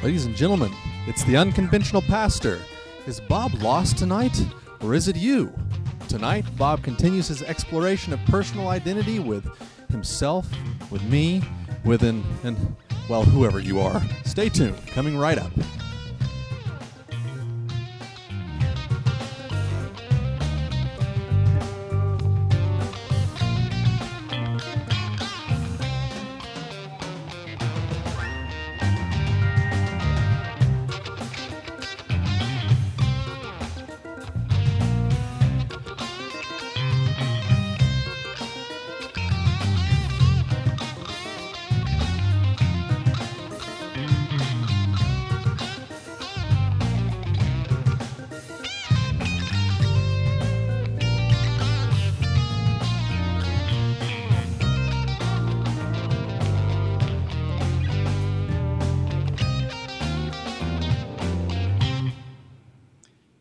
Ladies and gentlemen, it's the Unconventional Pastor. Is Bob lost tonight, or is it you? Tonight, Bob continues his exploration of personal identity with himself, with me, with well, whoever you are. Stay tuned. Coming right up.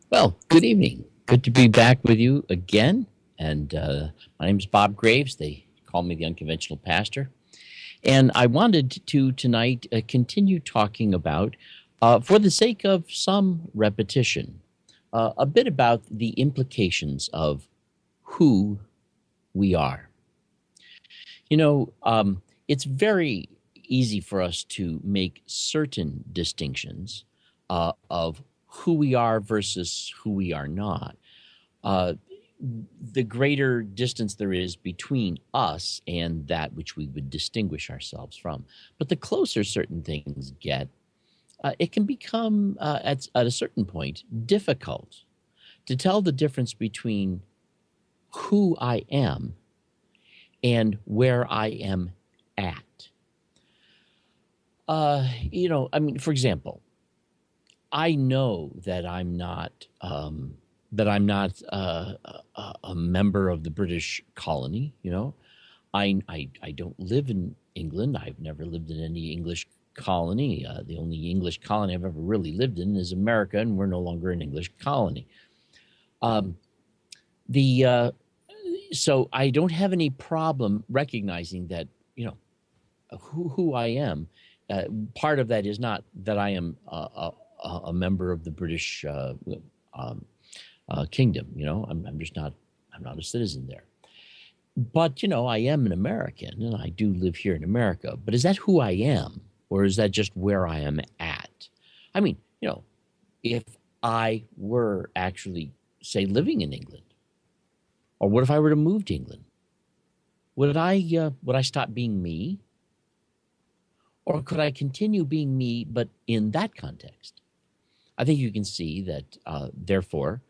Well, good evening. Good to be back with you again. And my name is Bob Greaves. They call me the Unconventional Pastor. And I wanted to tonight continue talking about, for the sake of some repetition, a bit about the implications of who we are. You know, it's very easy for us to make certain distinctions of who we are versus who we are not. The greater distance there is between us and that which we would distinguish ourselves from. But the closer certain things get, it can become, at a certain point, difficult to tell the difference between who I am and where I am at. For example, I know that I'm not a member of the British colony. You know, I don't live in England. I've never lived in any English colony. The only English colony I've ever really lived in is America, and we're no longer an English colony. So I don't have any problem recognizing that, you know, who I am. Part of that is not that I am a member of the British kingdom. You know, I'm just not. I'm not a citizen there. But you know, I am an American, and I do live here in America. But is that who I am, or is that just where I am at? I mean, you know, if I were actually, say, living in England, or what if I were to move to England? Would I stop being me, or could I continue being me, but in that context? I think you can see that, therefore,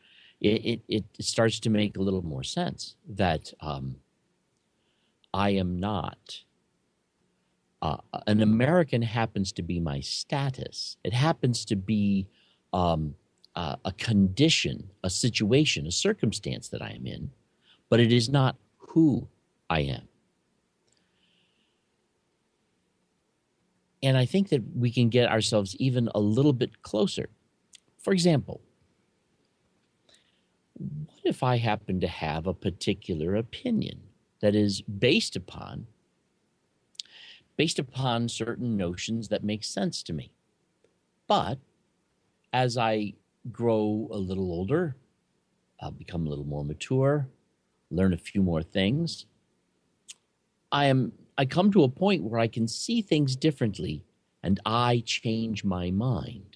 it starts to make a little more sense that I am not. An American happens to be my status. It happens to be a condition, a situation, a circumstance that I am in, but it is not who I am. And I think that we can get ourselves even a little bit closer. For example, what if I happen to have a particular opinion that is based upon certain notions that make sense to me? But as I grow a little older, I'll become a little more mature, learn a few more things, I come to a point where I can see things differently, and I change my mind.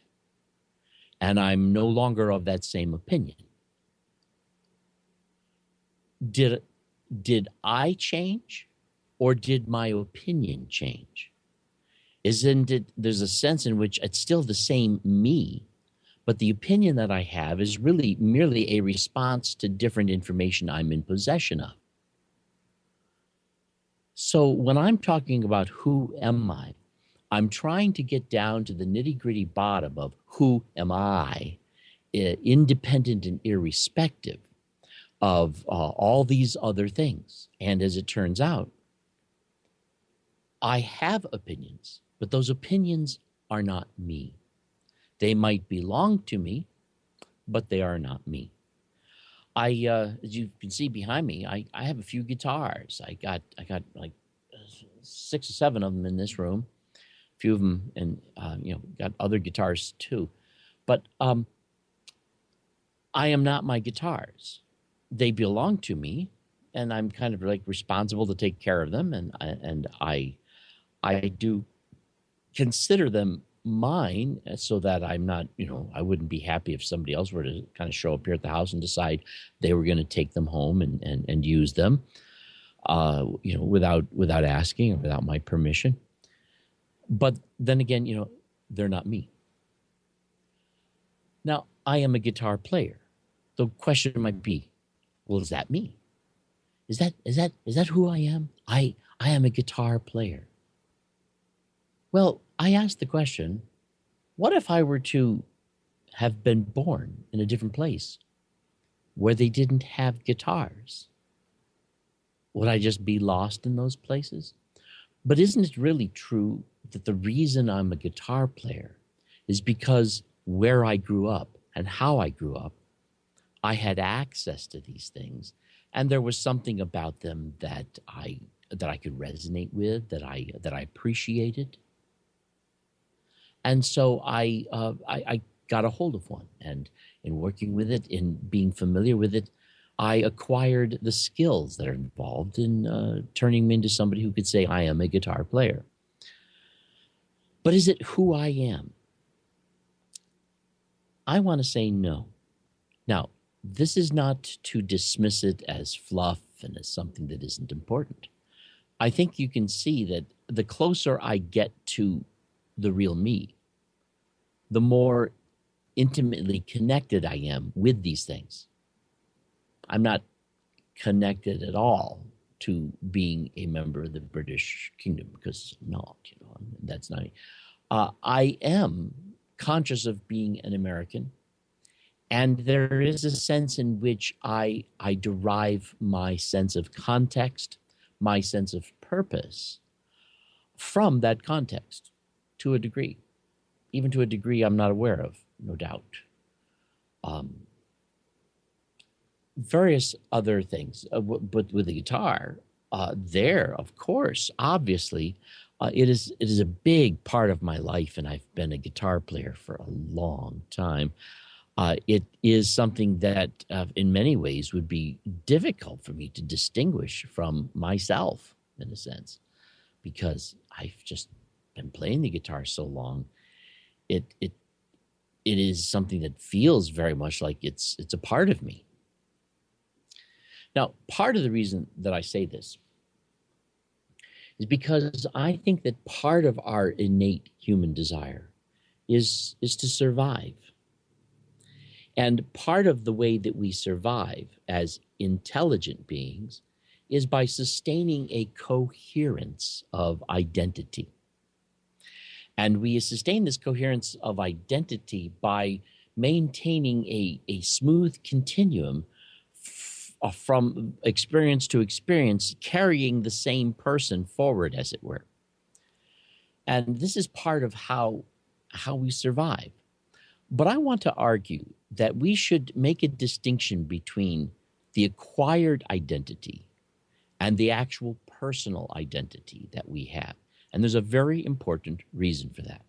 And I'm no longer of that same opinion. Did I change, or did my opinion change? Isn't it, there's a sense in which it's still the same me, but the opinion that I have is really merely a response to different information I'm in possession of. So when I'm talking about who am I, I'm trying to get down to the nitty-gritty bottom of who am I, independent and irrespective of all these other things. And as it turns out, I have opinions, but those opinions are not me. They might belong to me, but they are not me. As you can see behind me, I have a few guitars. I got like 6 or 7 of them in this room. few of them, and got other guitars too. But I am not my guitars. They belong to me, and I'm kind of like responsible to take care of them, and I do consider them mine, so that I'm not, I wouldn't be happy if somebody else were to kind of show up here at the house and decide they were going to take them home and use them, without asking or without my permission. But then again, they're not me. Now, I am a guitar player. The question might be, well, is that me? Is that who I am? I am a guitar player. Well, I asked the question, what if I were to have been born in a different place where they didn't have guitars? Would I just be lost in those places? But isn't it really true that the reason I'm a guitar player is because where I grew up and how I grew up, I had access to these things, and there was something about them that I could resonate with, that I appreciated. And so I got a hold of one, and in working with it, in being familiar with it, I acquired the skills that are involved in turning me into somebody who could say, I am a guitar player. But is it who I am? I want to say no. Now, this is not to dismiss it as fluff and as something that isn't important. I think you can see that the closer I get to the real me, the more intimately connected I am with these things. I'm not connected at all to being a member of the British Kingdom, because I'm not, that's not me. I am conscious of being an American, and there is a sense in which I derive my sense of context, my sense of purpose from that context to a degree, even to a degree I'm not aware of, no doubt. Various other things, but with the guitar, there, of course, obviously, it is a big part of my life, and I've been a guitar player for a long time. It is something that, in many ways, would be difficult for me to distinguish from myself, in a sense, because I've just been playing the guitar so long. It is something that feels very much like it's a part of me. Now, part of the reason that I say this is because I think that part of our innate human desire is to survive. And part of the way that we survive as intelligent beings is by sustaining a coherence of identity. And we sustain this coherence of identity by maintaining a smooth continuum from experience to experience, carrying the same person forward, as it were. And this is part of how we survive. But I want to argue that we should make a distinction between the acquired identity and the actual personal identity that we have. And there's a very important reason for that.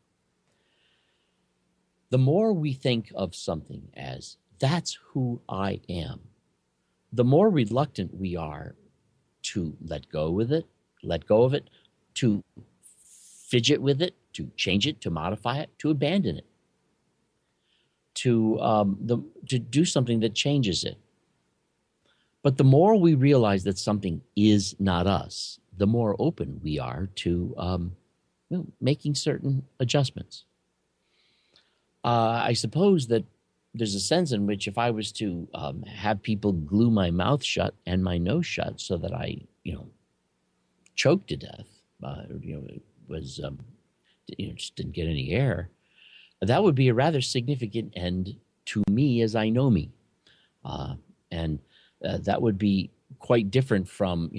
The more we think of something as, that's who I am, the more reluctant we are to let go of it, to fidget with it, to change it, to modify it, to abandon it, to do something that changes it. But the more we realize that something is not us, the more open we are to making certain adjustments. I suppose that there's a sense in which if I was to have people glue my mouth shut and my nose shut so that I, choked to death, just didn't get any air, that would be a rather significant end to me as I know me. And that would be quite different from,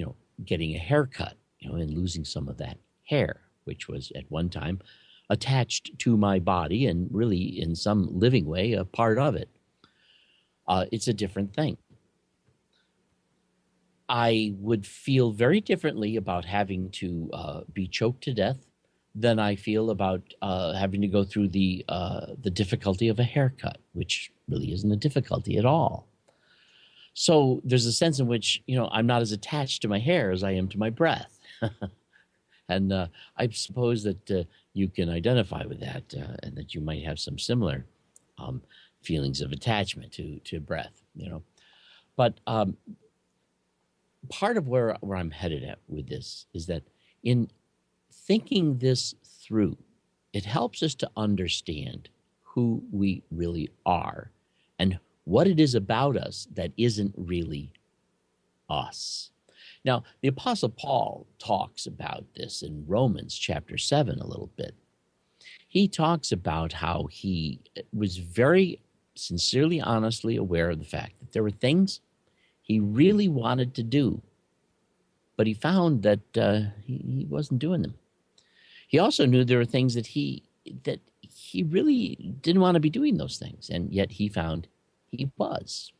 getting a haircut, and losing some of that hair, which was at one time attached to my body and really in some living way a part of it. It's a different thing. I would feel very differently about having to be choked to death than I feel about having to go through the difficulty of a haircut, which really isn't a difficulty at all. So there's a sense in which, I'm not as attached to my hair as I am to my breath. And I suppose that you can identify with that, and that you might have some similar feelings of attachment to breath, But part of where I'm headed at with this is that in thinking this through, it helps us to understand who we really are and what it is about us that isn't really us. Now, the Apostle Paul talks about this in Romans chapter 7 a little bit. He talks about how he was very sincerely, honestly aware of the fact that there were things he really wanted to do, but he found that he wasn't doing them. He also knew there were things that he really didn't want to be doing those things, and yet he found he was.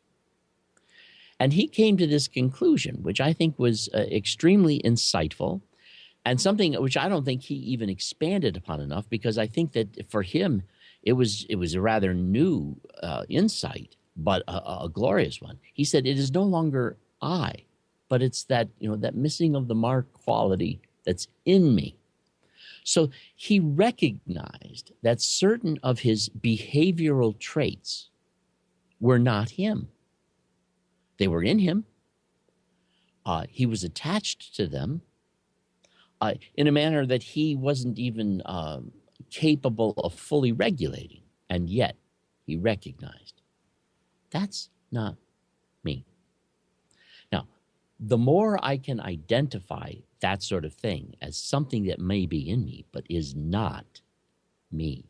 And he came to this conclusion, which I think was extremely insightful, and something which I don't think he even expanded upon enough, because I think that for him, it was a rather new insight, but a glorious one. He said, "It is no longer I, but it's that that missing of the mark quality that's in me." So he recognized that certain of his behavioral traits were not him. They were in him. He was attached to them in a manner that he wasn't even capable of fully regulating. And yet he recognized, that's not me. Now, the more I can identify that sort of thing as something that may be in me but is not me,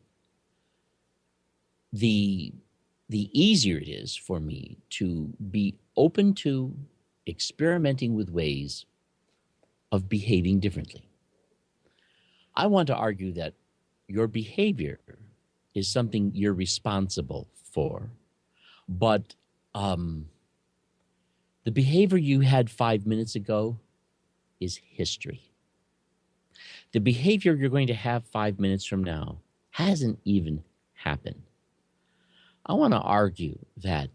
the easier it is for me to be open to experimenting with ways of behaving differently. I want to argue that your behavior is something you're responsible for, but the behavior you had 5 minutes ago is history. The behavior you're going to have 5 minutes from now hasn't even happened. I want to argue that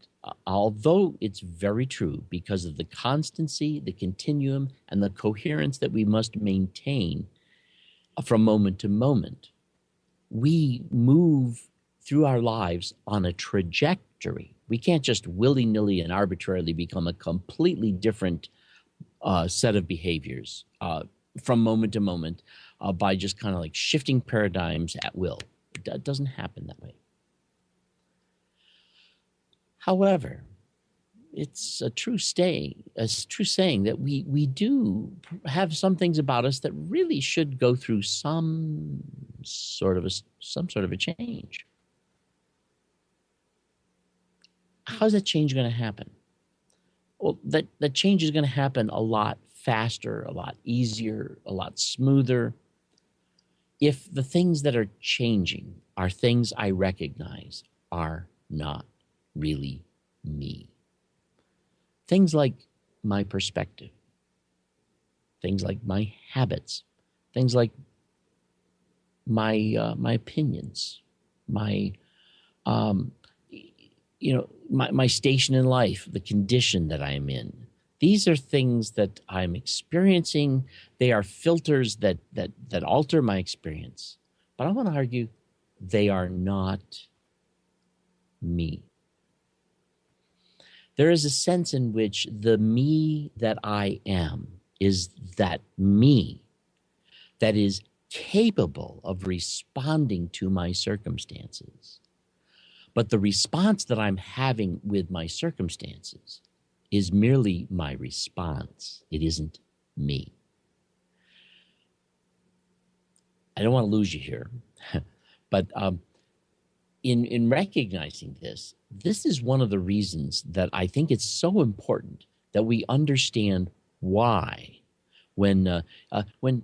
although it's very true, because of the constancy, the continuum, and the coherence that we must maintain from moment to moment, we move through our lives on a trajectory. We can't just willy-nilly and arbitrarily become a completely different set of behaviors from moment to moment by just kind of like shifting paradigms at will. It doesn't happen that way. However, it's a true saying that we do have some things about us that really should go through some sort of a change. How's that change going to happen? Well, that change is going to happen a lot faster, a lot easier, a lot smoother if the things that are changing are things I recognize are not really me. Things like my perspective, things like my habits, things like my opinions, my my station in life, the condition that I'm in. These are things that I'm experiencing. They are filters that alter my experience. But I want to argue they are not me. There is a sense in which the me that I am is that me that is capable of responding to my circumstances. But the response that I'm having with my circumstances is merely my response. It isn't me. I don't want to lose you here, but in recognizing this is one of the reasons that I think it's so important that we understand why. When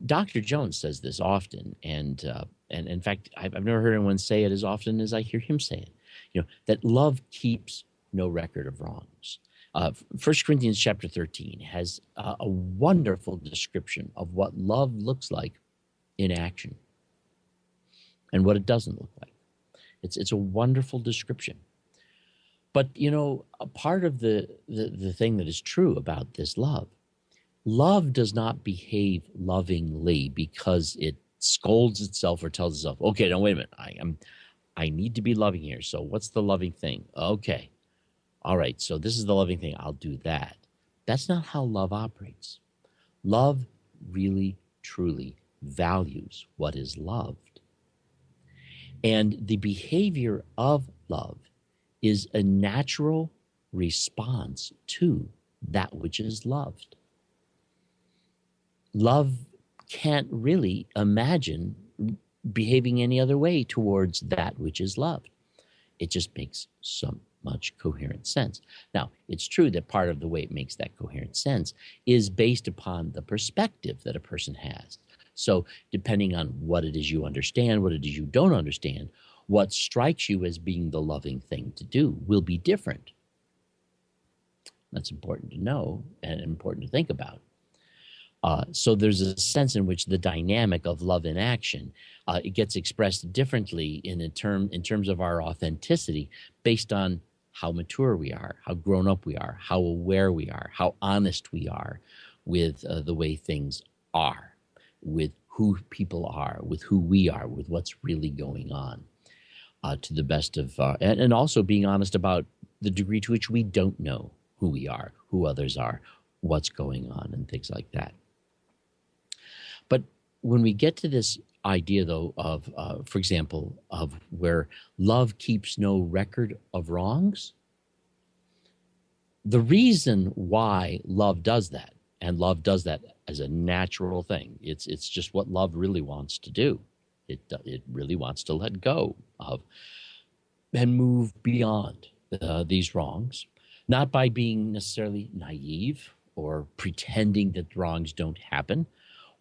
Dr. Jones says this often, and in fact, I've never heard anyone say it as often as I hear him say it, that love keeps no record of wrongs. 1 Corinthians chapter 13 has a wonderful description of what love looks like in action. and what it doesn't look like. It's a wonderful description. But, a part of the thing that is true about this love does not behave lovingly because it scolds itself or tells itself, okay, no, wait a minute, I need to be loving here. So what's the loving thing? Okay. All right. So this is the loving thing. I'll do that. That's not how love operates. Love really, truly values what is loved. And the behavior of love is a natural response to that which is loved. Love can't really imagine behaving any other way towards that which is loved. It just makes so much coherent sense. Now, it's true that part of the way it makes that coherent sense is based upon the perspective that a person has. So depending on what it is you understand, what it is you don't understand, what strikes you as being the loving thing to do will be different. That's important to know and important to think about. So there's a sense in which the dynamic of love in action, it gets expressed differently in terms of our authenticity based on how mature we are, how grown up we are, how aware we are, how honest we are with the way things are, with who people are, with who we are, with what's really going on, to the best of, and also being honest about the degree to which we don't know who we are, who others are, what's going on, and things like that. But when we get to this idea, though, of, for example, of where love keeps no record of wrongs, the reason why love does that, and love does that as a natural thing, it's just what love really wants to do. It really wants to let go of and move beyond these wrongs, not by being necessarily naive or pretending that wrongs don't happen,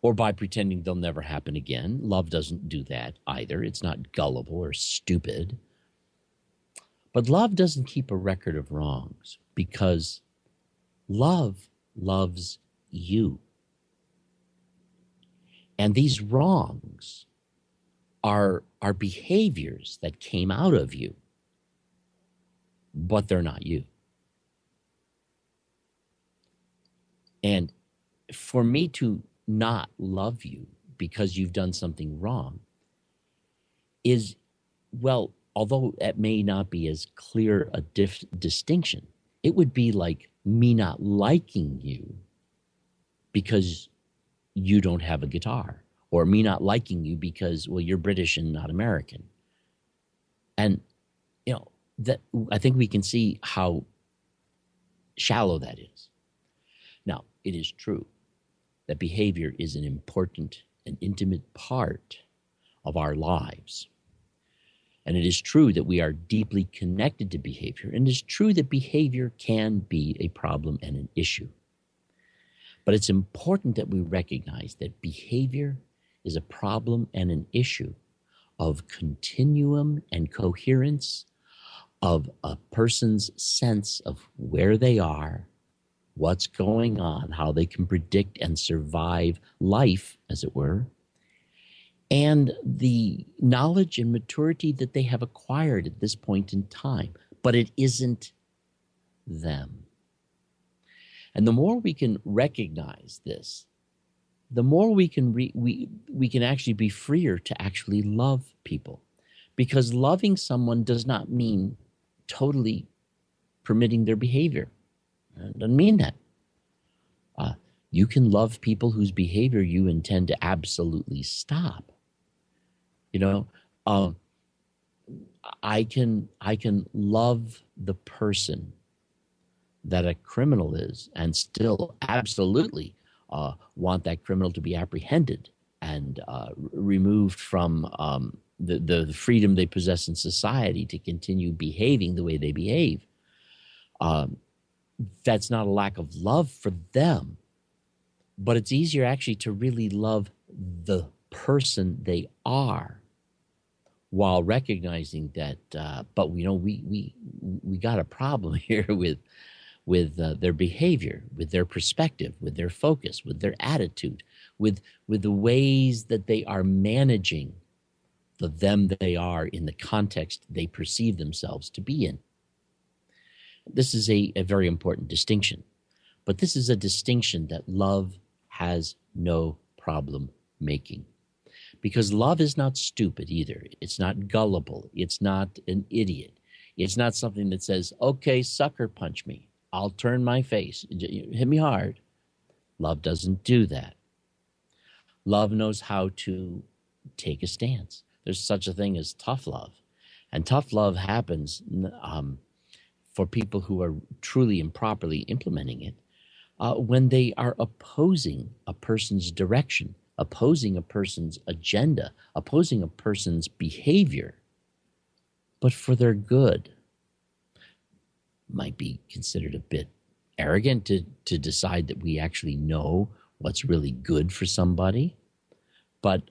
or by pretending they'll never happen again. Love doesn't do that either. It's not gullible or stupid. But love doesn't keep a record of wrongs because love loves you. And these wrongs are behaviors that came out of you, but they're not you. And for me to not love you because you've done something wrong is, well, although it may not be as clear a distinction, it would be like me not liking you because you don't have a guitar, or me not liking you because, well, you're British and not American. And, that I think we can see how shallow that is. Now, it is true that behavior is an important and intimate part of our lives. And it is true that we are deeply connected to behavior. And it is true that behavior can be a problem and an issue. But it's important that we recognize that behavior is a problem and an issue of continuum and coherence of a person's sense of where they are, what's going on, how they can predict and survive life, as it were, and the knowledge and maturity that they have acquired at this point in time. But it isn't them. And the more we can recognize this, the more we can we can actually be freer to actually love people. Because loving someone does not mean totally permitting their behavior. It doesn't mean that. You can love people whose behavior you intend to absolutely stop. I can love the person that a criminal is and still absolutely want that criminal to be apprehended and removed from the freedom they possess in society to continue behaving the way they behave. That's not a lack of love for them, but it's easier actually to really love the person they are while recognizing that, but we got a problem here with their behavior, with their perspective, with their focus, with their attitude, with the ways that they are managing the them they are in the context they perceive themselves to be in. This is a very important distinction, but this is a distinction that love has no problem making. Because love is not stupid either. It's not gullible. It's not an idiot. It's not something that says, okay, sucker punch me. I'll turn my face. Hit me hard. Love doesn't do that. Love knows how to take a stance. There's such a thing as tough love. And tough love happens for people who are truly and properly implementing it when they are opposing a person's direction, opposing a person's agenda, opposing a person's behavior, but for their good. Might be considered a bit arrogant to decide that we actually know what's really good for somebody, but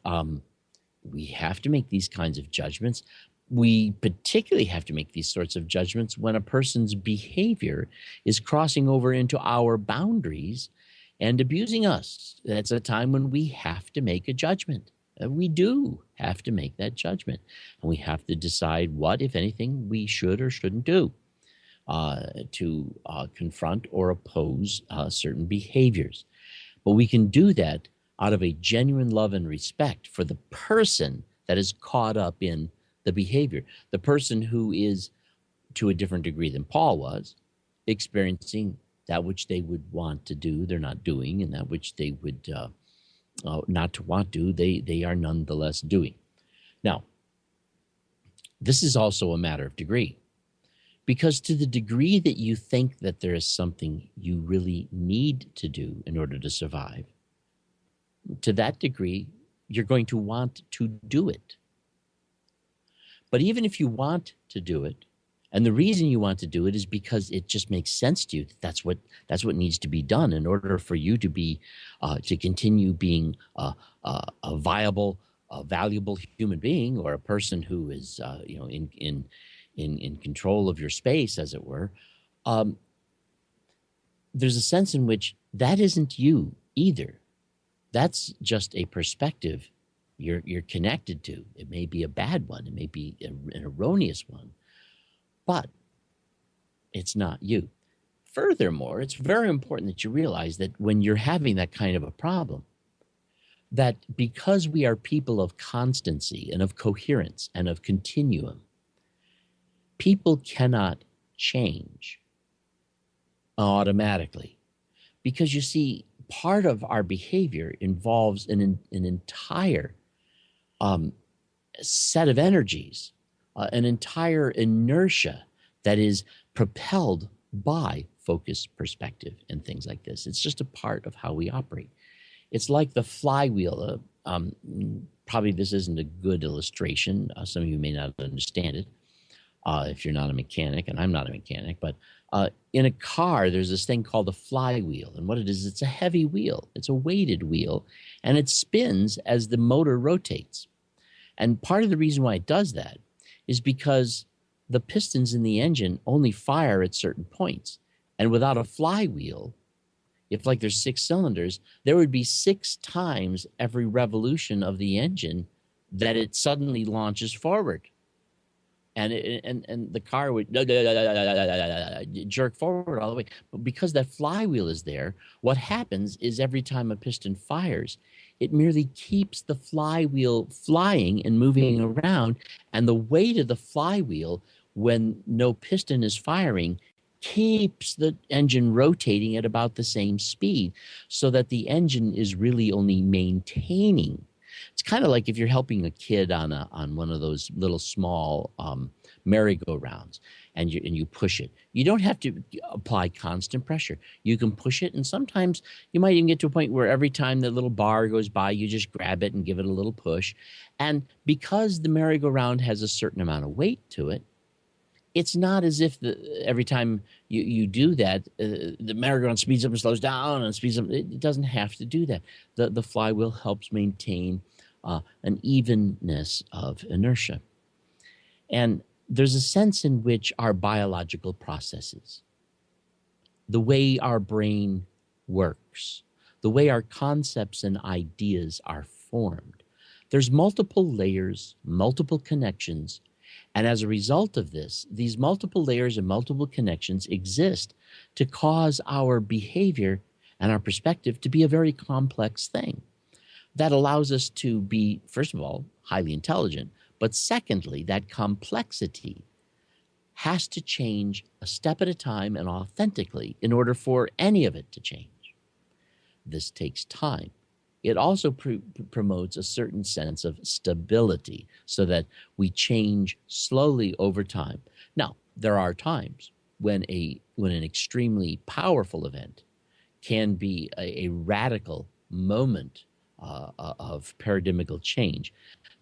we have to make these kinds of judgments. We particularly have to make these sorts of judgments when a person's behavior is crossing over into our boundaries and abusing us. That's a time when we have to make a judgment. We do have to make that judgment. And we have to decide what, if anything, we should or shouldn't do to confront or oppose certain behaviors. But we can do that out of a genuine love and respect for the person that is caught up in the behavior, the person who is, to a different degree than Paul was, experiencing that which they would want to do, they're not doing, and that which they would not to want to, they are nonetheless doing. Now, this is also a matter of degree, because to the degree that you think that there is something you really need to do in order to survive, to that degree, you're going to want to do it. But even if you want to do it, and the reason you want to do it is because it just makes sense to you, that's what needs to be done in order for you to be to continue being a viable, valuable human being, or a person who is in control of your space, as it were. There's a sense in which that isn't you either. That's just a perspective you're connected to. It may be a bad one. It may be an erroneous one, but it's not you. Furthermore, it's very important that you realize that when you're having that kind of a problem, that because we are people of constancy and of coherence and of continuum, people cannot change automatically. Because you see, part of our behavior involves an entire set of energies, an entire inertia that is propelled by focus, perspective, and things like this. It's just a part of how we operate. It's like the flywheel. Probably this isn't a good illustration. Some of you may not understand it if you're not a mechanic, and I'm not a mechanic, but in a car, there's this thing called a flywheel. And what it is, it's a heavy wheel. It's a weighted wheel, and it spins as the motor rotates. And part of the reason why it does that is because the pistons in the engine only fire at certain points. And without a flywheel, if like there's 6 cylinders, there would be 6 times every revolution of the engine that it suddenly launches forward. And the car would jerk forward all the way. But because that flywheel is there, what happens is every time a piston fires, it merely keeps the flywheel flying and moving around. And the weight of the flywheel, when no piston is firing, keeps the engine rotating at about the same speed, so that the engine is really only maintaining. It's kind of like if you're helping a kid on one of those little small merry-go-rounds, and you push it. You don't have to apply constant pressure. You can push it, and sometimes you might even get to a point where every time the little bar goes by, you just grab it and give it a little push. And because the merry-go-round has a certain amount of weight to it, it's not as if every time you do that, the merry-go-round speeds up and slows down and speeds up. It doesn't have to do that. The flywheel helps maintain an evenness of inertia. And there's a sense in which our biological processes, the way our brain works, the way our concepts and ideas are formed, There's multiple layers, multiple connections, and as a result of this, these multiple layers and multiple connections exist to cause our behavior and our perspective to be a very complex thing. That allows us to be, first of all, highly intelligent, but secondly, that complexity has to change a step at a time and authentically in order for any of it to change. This takes time. It also promotes a certain sense of stability so that we change slowly over time. Now, there are times when an extremely powerful event can be a radical moment of paradigmical change.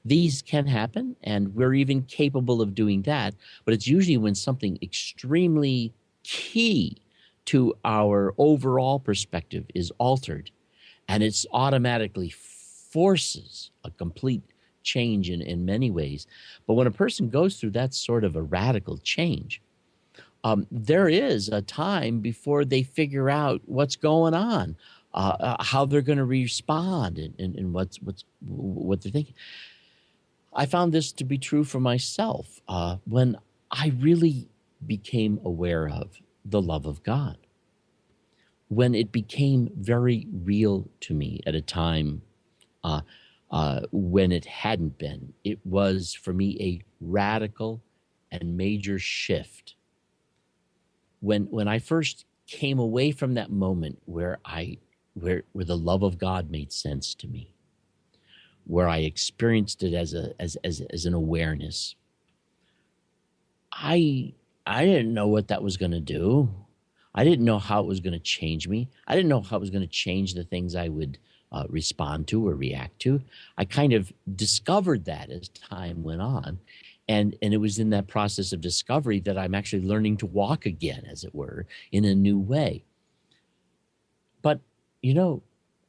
These can happen, and we're even capable of doing that, but it's usually when something extremely key to our overall perspective is altered, and it's automatically forces a complete change in many ways. But when a person goes through that sort of a radical change, there is a time before they figure out what's going on, how they're going to respond, and what they're thinking. I found this to be true for myself when I really became aware of the love of God, when it became very real to me at a time when it hadn't been. It was, for me, a radical and major shift. When I first came away from that moment where the love of God made sense to me, where I experienced it as an awareness, I didn't know what that was going to do. I didn't know how it was going to change me. I didn't know how it was going to change the things I would respond to or react to. I kind of discovered that as time went on. And it was in that process of discovery that I'm actually learning to walk again, as it were, in a new way. But,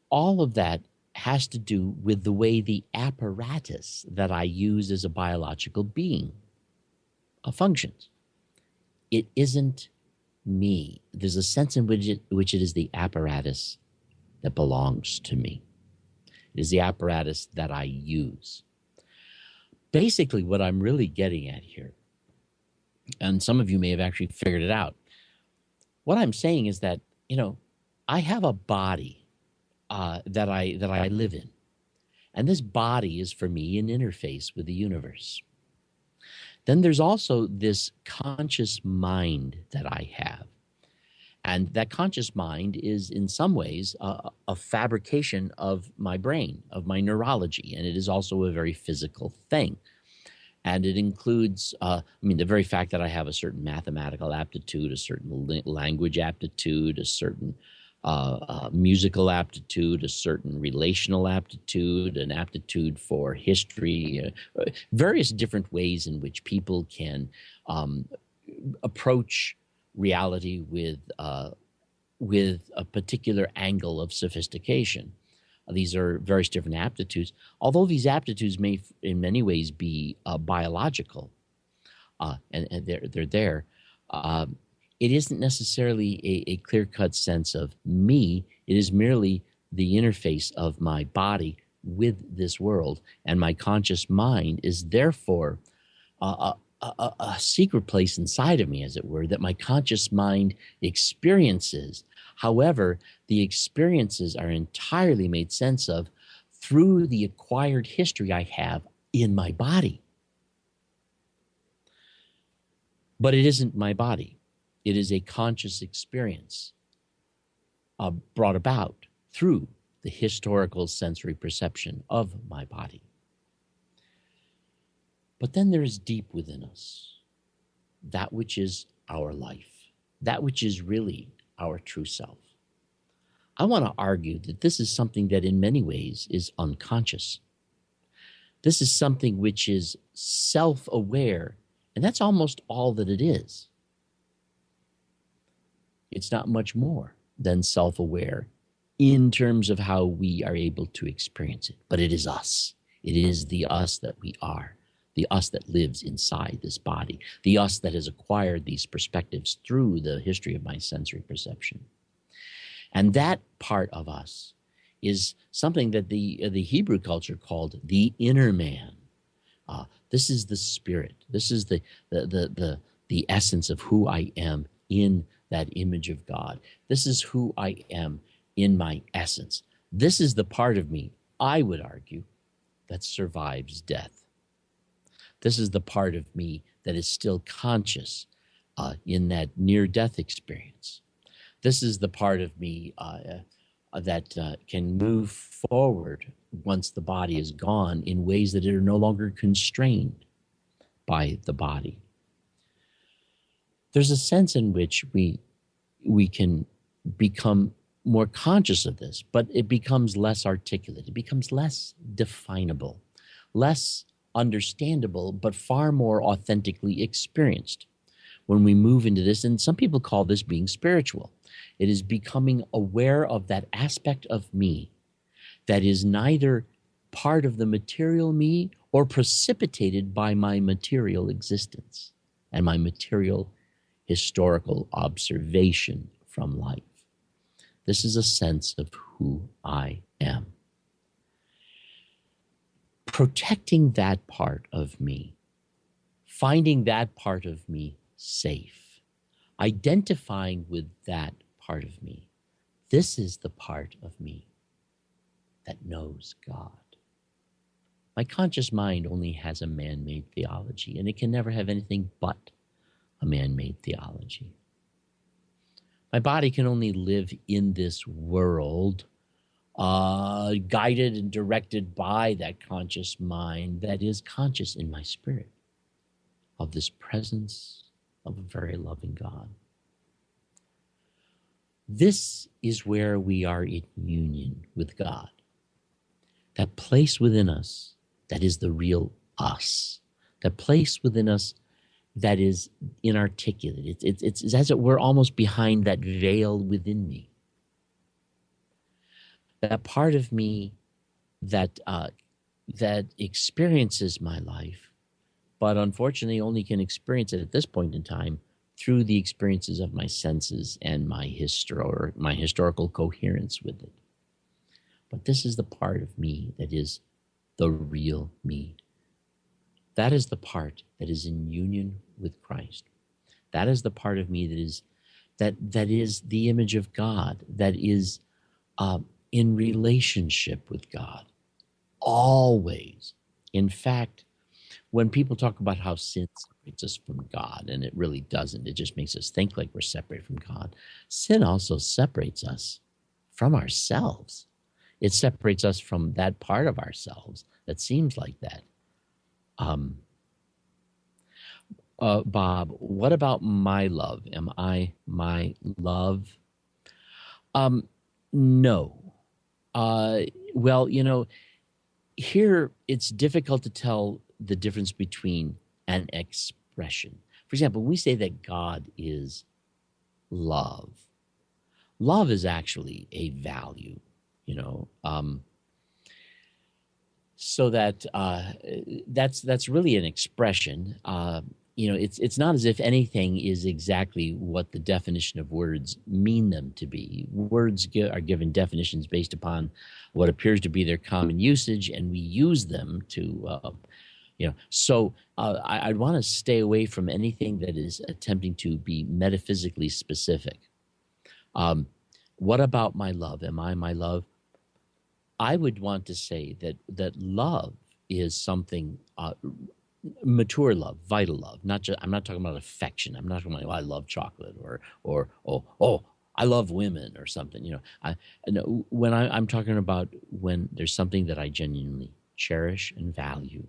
all of that has to do with the way the apparatus that I use as a biological being functions. It isn't me. There's a sense in which it is the apparatus that belongs to me. It is the apparatus that I use. Basically, what I'm really getting at here, and some of you may have actually figured it out, what I'm saying is that, I have a body that I live in. And this body is, for me, an interface with the universe. Then there's also this conscious mind that I have. And that conscious mind is, in some ways, a fabrication of my brain, of my neurology. And it is also a very physical thing. And it includes, the very fact that I have a certain mathematical aptitude, a certain language aptitude, a certain musical aptitude, a certain relational aptitude, an aptitude for history, various different ways in which people can approach reality with a particular angle of sophistication. These are various different aptitudes, although these aptitudes may in many ways be biological, and they're there. It isn't necessarily a clear-cut sense of me. It is merely the interface of my body with this world, and my conscious mind is therefore a secret place inside of me, as it were, that my conscious mind experiences. However, the experiences are entirely made sense of through the acquired history I have in my body. But it isn't my body. It is a conscious experience brought about through the historical sensory perception of my body. But then there is deep within us that which is our life, that which is really our true self. I want to argue that this is something that in many ways is unconscious. This is something which is self-aware, and that's almost all that it is. It's not much more than self-aware in terms of how we are able to experience it. But it is us. It is the us that we are, the us that lives inside this body, the us that has acquired these perspectives through the history of my sensory perception. And that part of us is something that the Hebrew culture called the inner man. This is the spirit. This is the essence of who I am in that image of God. This is who I am in my essence. This is the part of me, I would argue, that survives death. This is the part of me that is still conscious in that near-death experience. This is the part of me that can move forward once the body is gone in ways that are no longer constrained by the body. There's a sense in which we can become more conscious of this, but it becomes less articulate. It becomes less definable, less understandable, but far more authentically experienced when we move into this. And some people call this being spiritual. It is becoming aware of that aspect of me that is neither part of the material me or precipitated by my material existence and my material historical observation from life. This is a sense of who I am. Protecting that part of me, finding that part of me safe, identifying with that part of me. This is the part of me that knows God. My conscious mind only has a man-made theology, and it can never have anything but a man-made theology. My body can only live in this world guided and directed by that conscious mind that is conscious in my spirit of this presence of a very loving God. This is where we are in union with God. That place within us that is the real us. That place within us that is inarticulate. It's as it were almost behind that veil within me. That part of me that experiences my life, but unfortunately only can experience it at this point in time through the experiences of my senses and my historical coherence with it. But this is the part of me that is the real me. That is the part that is in union with Christ. That is the part of me that is the image of God, that is in relationship with God, always. In fact, when people talk about how sin separates us from God, and it really doesn't, it just makes us think like we're separated from God. Sin also separates us from ourselves. It separates us from that part of ourselves that seems like that. Bob, what about my love? Am I my love? No. Well, here it's difficult to tell the difference between an expression. For example, when we say that God is love, love is actually a value, so that that's really an expression. It's not as if anything is exactly what the definition of words mean them to be. Words are given definitions based upon what appears to be their common usage, and we use them to, So I'd want to stay away from anything that is attempting to be metaphysically specific. What about my love? Am I my love? I would want to say that love is something. Mature love, vital love. I'm not talking about affection. I'm not talking about I love chocolate or I love women or something. When I'm talking about when there's something that I genuinely cherish and value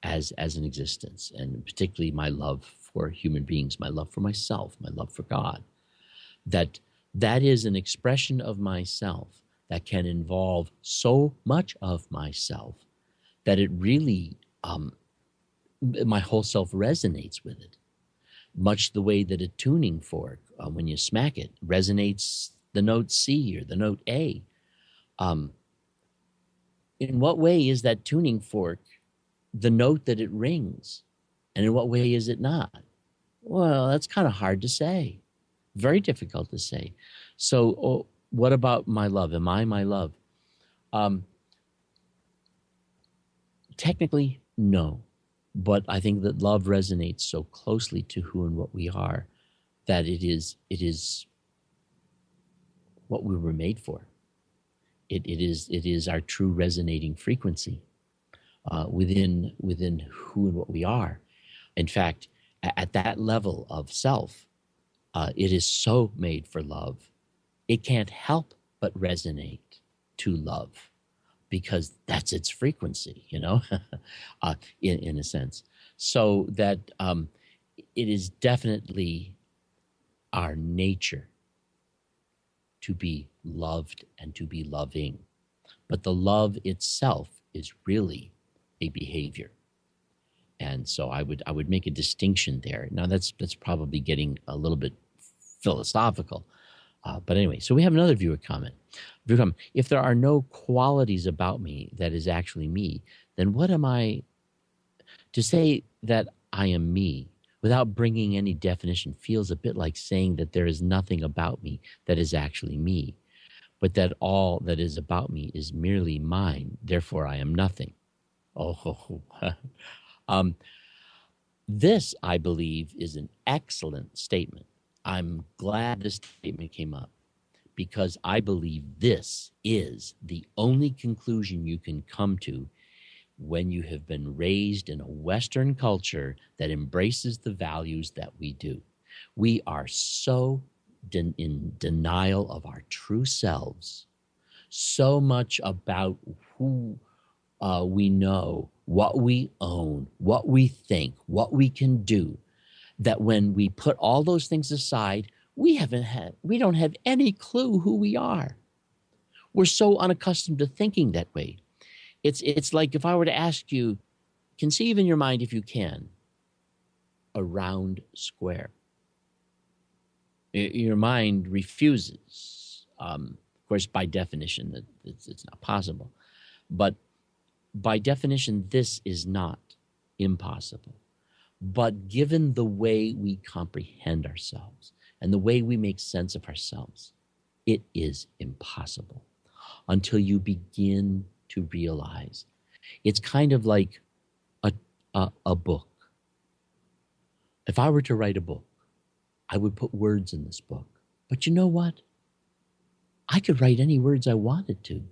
as an existence, and particularly my love for human beings, my love for myself, my love for God. That is an expression of myself that can involve so much of myself that it really my whole self resonates with it, much the way that a tuning fork, when you smack it, resonates the note C or the note A. In what way is that tuning fork the note that it rings, and in what way is it not? Well, that's kind of hard to say, very difficult to say. So what about my love? Am I my love? Um, Technically, no. But I think that love resonates so closely to who and what we are that it is what we were made for. It is our true resonating frequency within who and what we are. In fact, at that level of self, it is so made for love. It can't help but resonate to love because that's its frequency, in a sense. So that it is definitely our nature to be loved and to be loving. But the love itself is really a behavior. And so I would make a distinction there. Now that's probably getting a little bit philosophical. But anyway, so we have another viewer comment. If there are no qualities about me that is actually me, then what am I? To say that I am me without bringing any definition feels a bit like saying that there is nothing about me that is actually me, but that all that is about me is merely mine. Therefore, I am nothing. Oh, this, I believe, is an excellent statement. I'm glad this statement came up because I believe this is the only conclusion you can come to when you have been raised in a Western culture that embraces the values that we do. We are so in denial of our true selves, so much about who we know, what we own, what we think, what we can do, that when we put all those things aside, we don't have any clue who we are. We're so unaccustomed to thinking that way. It's like if I were to ask you, conceive in your mind, if you can, a round square. Your mind refuses. Of course, by definition, that it's not possible. But by definition, this is not impossible. But given the way we comprehend ourselves and the way we make sense of ourselves, it is impossible until you begin to realize. It's kind of like a book. If I were to write a book, I would put words in this book. But you know what? I could write any words I wanted to.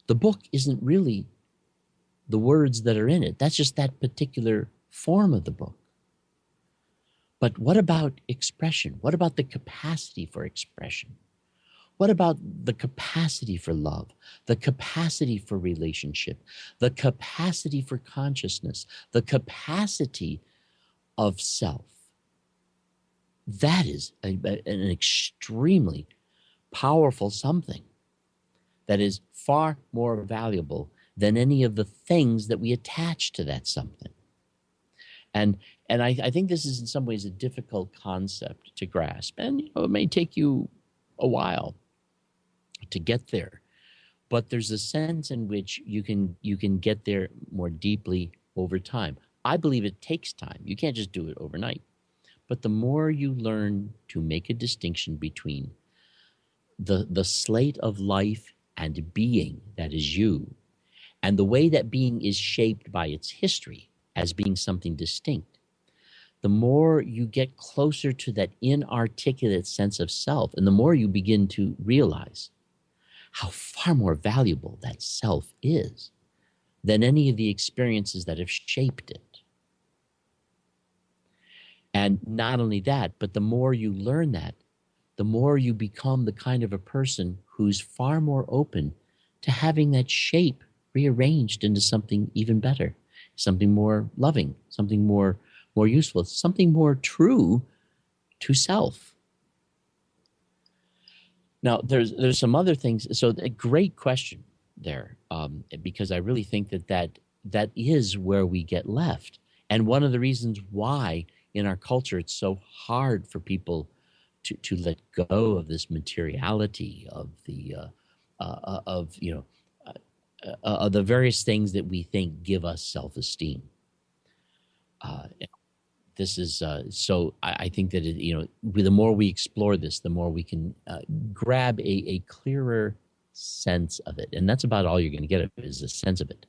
The book isn't really the words that are in it. That's just that particular form of the book. But what about expression? What about the capacity for expression? What about the capacity for love, the capacity for relationship, the capacity for consciousness, the capacity of self? That is an extremely powerful something that is far more valuable than any of the things that we attach to that something. And I think this is in some ways a difficult concept to grasp. And it may take you a while to get there. But there's a sense in which you can get there more deeply over time. I believe it takes time. You can't just do it overnight. But the more you learn to make a distinction between the slate of life and being that is you, and the way that being is shaped by its history as being something distinct, the more you get closer to that inarticulate sense of self, and the more you begin to realize how far more valuable that self is than any of the experiences that have shaped it. And not only that, but the more you learn that, the more you become the kind of a person who's far more open to having that shape rearranged into something even better, something more loving, something more useful, something more true to self. Now, there's some other things. So a great question there, because I really think that is where we get left. And one of the reasons why in our culture it's so hard for people to let go of this materiality of the various things that we think give us self-esteem. this is so I think that the more we explore this, the more we can grab a clearer sense of it, and that's about all you're going to get of it, is a sense of it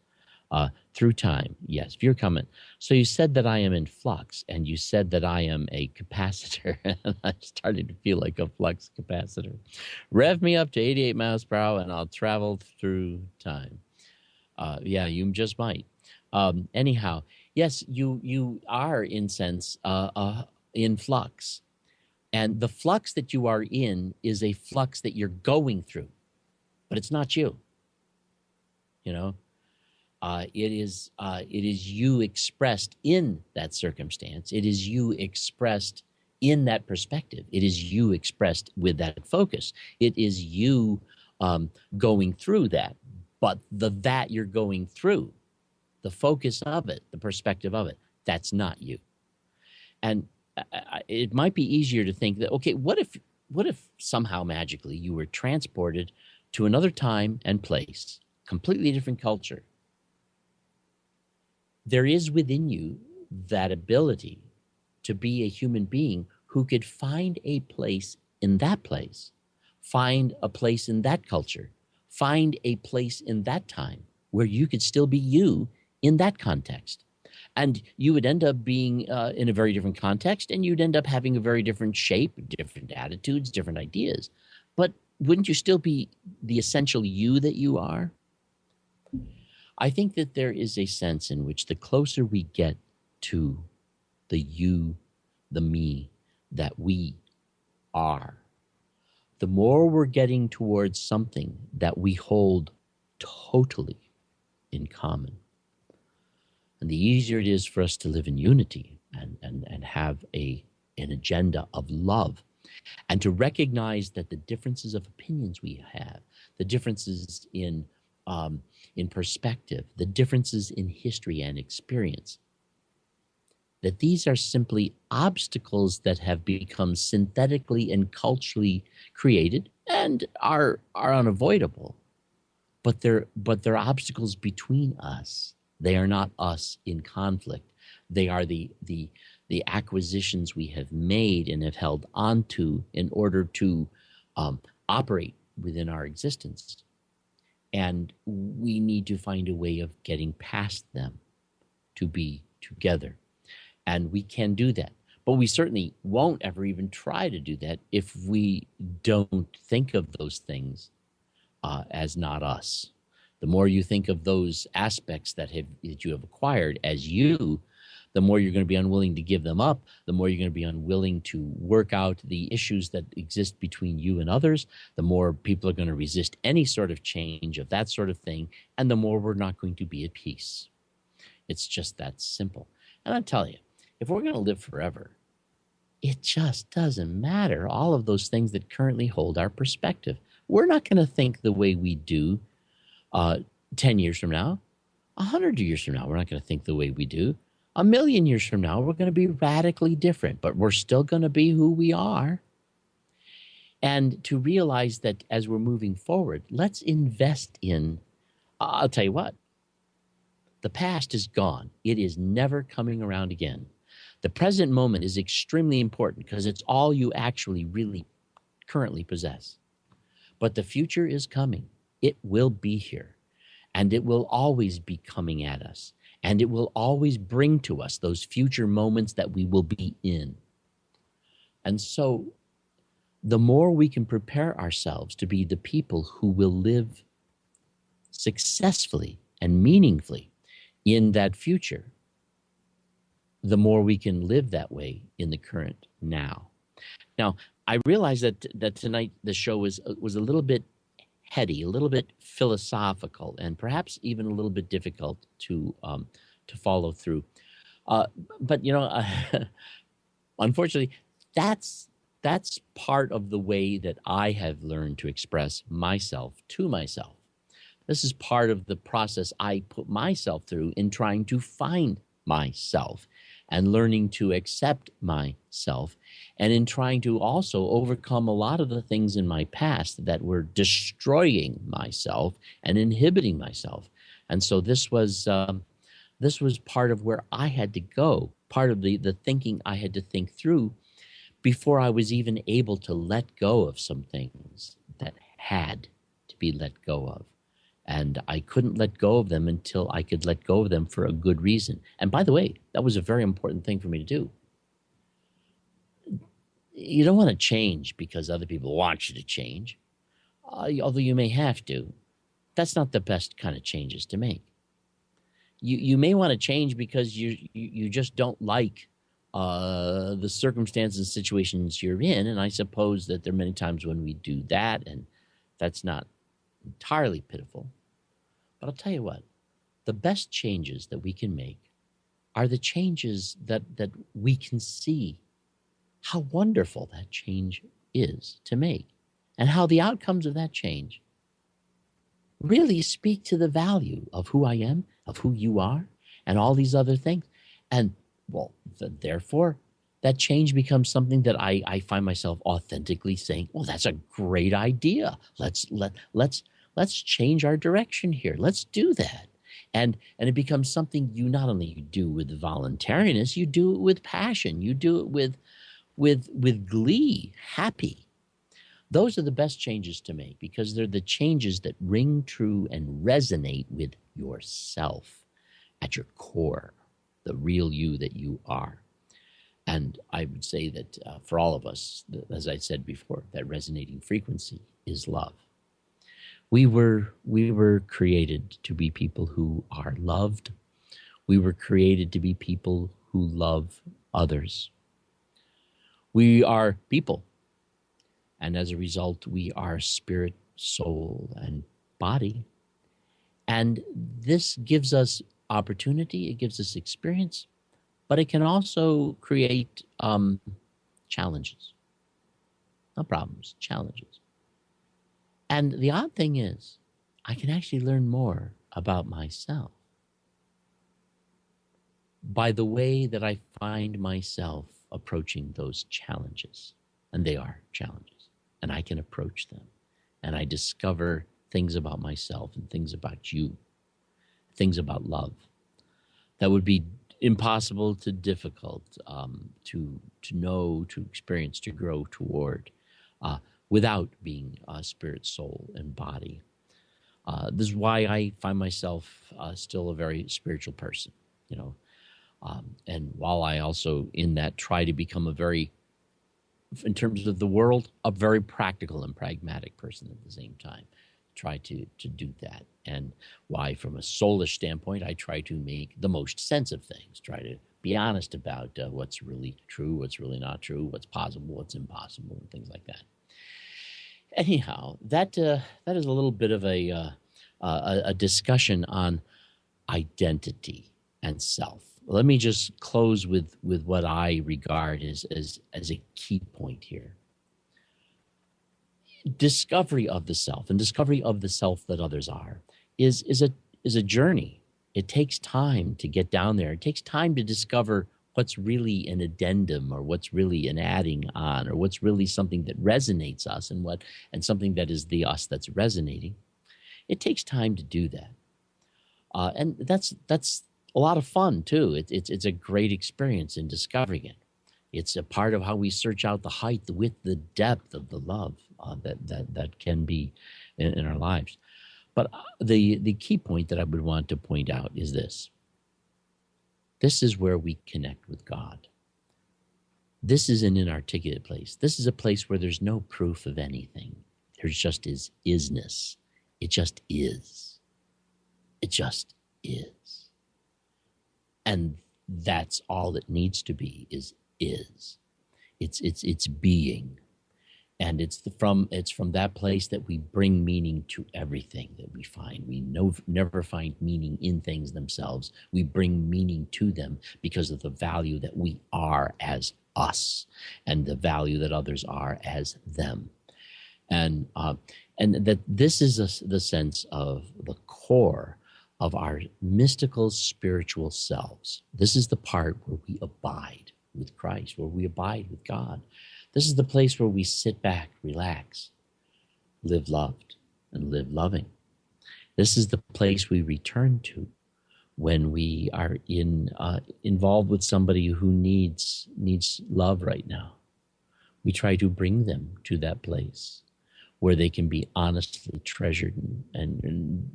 through time. Yes, your comment. So you said that I am in flux, and you said that I am a capacitor, and I'm starting to feel like a flux capacitor. Rev me up to 88 miles per hour, and I'll travel through time. Yeah, you just might. Anyhow, yes, you are in sense in flux, and the flux that you are in is a flux that you're going through, but it's not you. It is you expressed in that circumstance. It is you expressed in that perspective. It is you expressed with that focus. It is you going through that, but that you're going through, the focus of it, the perspective of it, that's not you. And it might be easier to think that, okay, what if somehow magically you were transported to another time and place, completely different culture? There is within you that ability to be a human being who could find a place in that place, find a place in that culture, find a place in that time where you could still be you in that context. And you would end up being in a very different context, and you'd end up having a very different shape, different attitudes, different ideas. But wouldn't you still be the essential you that you are? I think that there is a sense in which the closer we get to the you, the me that we are, the more we're getting towards something that we hold totally in common. And the easier it is for us to live in unity and have an agenda of love, and to recognize that the differences of opinions we have, the differences in perspective, the differences in history and experience, that these are simply obstacles that have become synthetically and culturally created and are unavoidable. But they're obstacles between us. They are not us in conflict. They are the acquisitions we have made and have held onto in order to operate within our existence. And we need to find a way of getting past them to be together. And we can do that. But we certainly won't ever even try to do that if we don't think of those things as not us. The more you think of those aspects that you have acquired as you, the more you're going to be unwilling to give them up, the more you're going to be unwilling to work out the issues that exist between you and others, the more people are going to resist any sort of change of that sort of thing, and the more we're not going to be at peace. It's just that simple. And I tell you, if we're going to live forever, it just doesn't matter all of those things that currently hold our perspective. We're not going to think the way we do 10 years from now, 100 years from now. We're not going to think the way we do. 1,000,000 years from now, we're going to be radically different, but we're still going to be who we are. And to realize that as we're moving forward, let's invest in, I'll tell you what, the past is gone. It is never coming around again. The present moment is extremely important because it's all you actually really currently possess. But the future is coming. It will be here. And it will always be coming at us. And it will always bring to us those future moments that we will be in. And so the more we can prepare ourselves to be the people who will live successfully and meaningfully in that future, the more we can live that way in the current now. Now, I realize that tonight the show was a little bit heady, a little bit philosophical, and perhaps even a little bit difficult to follow through. But unfortunately, that's part of the way that I have learned to express myself to myself. This is part of the process I put myself through in trying to find myself and learning to accept myself, and in trying to also overcome a lot of the things in my past that were destroying myself and inhibiting myself. And so this was part of where I had to go part of the thinking I had to think through before I was even able to let go of some things that had to be let go of. And I couldn't let go of them until I could let go of them for a good reason. And by the way, that was a very important thing for me to do. You don't want to change because other people want you to change, although you may have to. That's not the best kind of changes to make. You may want to change because you just don't like the circumstances and situations you're in. And I suppose that there are many times when we do that, and that's not entirely pitiful. But I'll tell you what, the best changes that we can make are the changes that we can see how wonderful that change is to make, and how the outcomes of that change really speak to the value of who I am, of who you are, and all these other things. And well, therefore, that change becomes something that I find myself authentically saying, well, that's a great idea. Let's change our direction here. Let's do that. And it becomes something you not only do with voluntariness, you do it with passion. You do it with glee, happy. Those are the best changes to make because they're the changes that ring true and resonate with yourself at your core, the real you that you are. And I would say that for all of us, as I said before, that resonating frequency is love. We were created to be people who are loved. We were created to be people who love others. We are people. And as a result, we are spirit, soul, and body. And this gives us opportunity, it gives us experience, but it can also create challenges. Not problems, challenges. And the odd thing is, I can actually learn more about myself by the way that I find myself approaching those challenges. And they are challenges. And I can approach them. And I discover things about myself and things about you, things about love that would be impossible to difficult to know, to experience, to grow toward without being spirit, soul, and body. This is why I find myself still a very spiritual person, you know. And while I also in that try to become a very, in terms of the world, a very practical and pragmatic person at the same time. Try to do that. And why, from a soulish standpoint, I try to make the most sense of things. Try to be honest about what's really true, what's really not true, what's possible, what's impossible, and things like that. Anyhow, that is a little bit of a discussion on identity and self. Let me just close with what I regard as a key point here. Discovery of the self and discovery of the self that others are is a journey. It takes time to get down there. It takes time to discover what's really an addendum or what's really an adding on or what's really something that resonates us and something that is the us that's resonating. It takes time to do that. And that's a lot of fun too. It's a great experience in discovering it. It's a part of how we search out the height, the width, the depth of the love that can be in our lives. But the key point that I would want to point out is this. This is where we connect with God. This is an inarticulate place. This is a place where there's no proof of anything. There just is isness. It just is. It just is. And that's all it needs to be is. It's being. And it's from that place that we bring meaning to everything that we find. We never find meaning in things themselves. We bring meaning to them because of the value that we are as us and the value that others are as them. And that this is the sense of the core of our mystical spiritual selves. This is the part where we abide with Christ, where we abide with God. This is the place where we sit back, relax, live loved, and live loving. This is the place we return to when we are involved with somebody who needs love right now. We try to bring them to that place where they can be honestly treasured and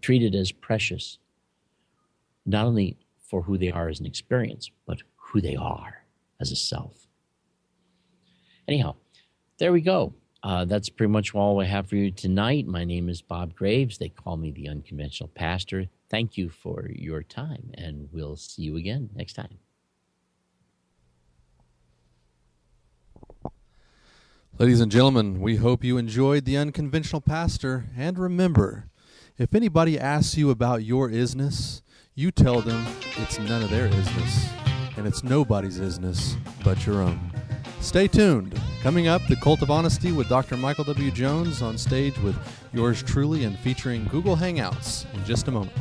treated as precious, not only for who they are as an experience, but who they are as a self. Anyhow, there we go. That's pretty much all I have for you tonight. My name is Bob Greaves. They call me the Unconventional Pastor. Thank you for your time, and we'll see you again next time. Ladies and gentlemen, we hope you enjoyed the Unconventional Pastor. And remember, if anybody asks you about your isness, you tell them it's none of their business, and it's nobody's business but your own. Stay tuned. Coming up, The Cult of Honesty with Dr. Michael W. Jones on stage with yours truly and featuring Google Hangouts in just a moment.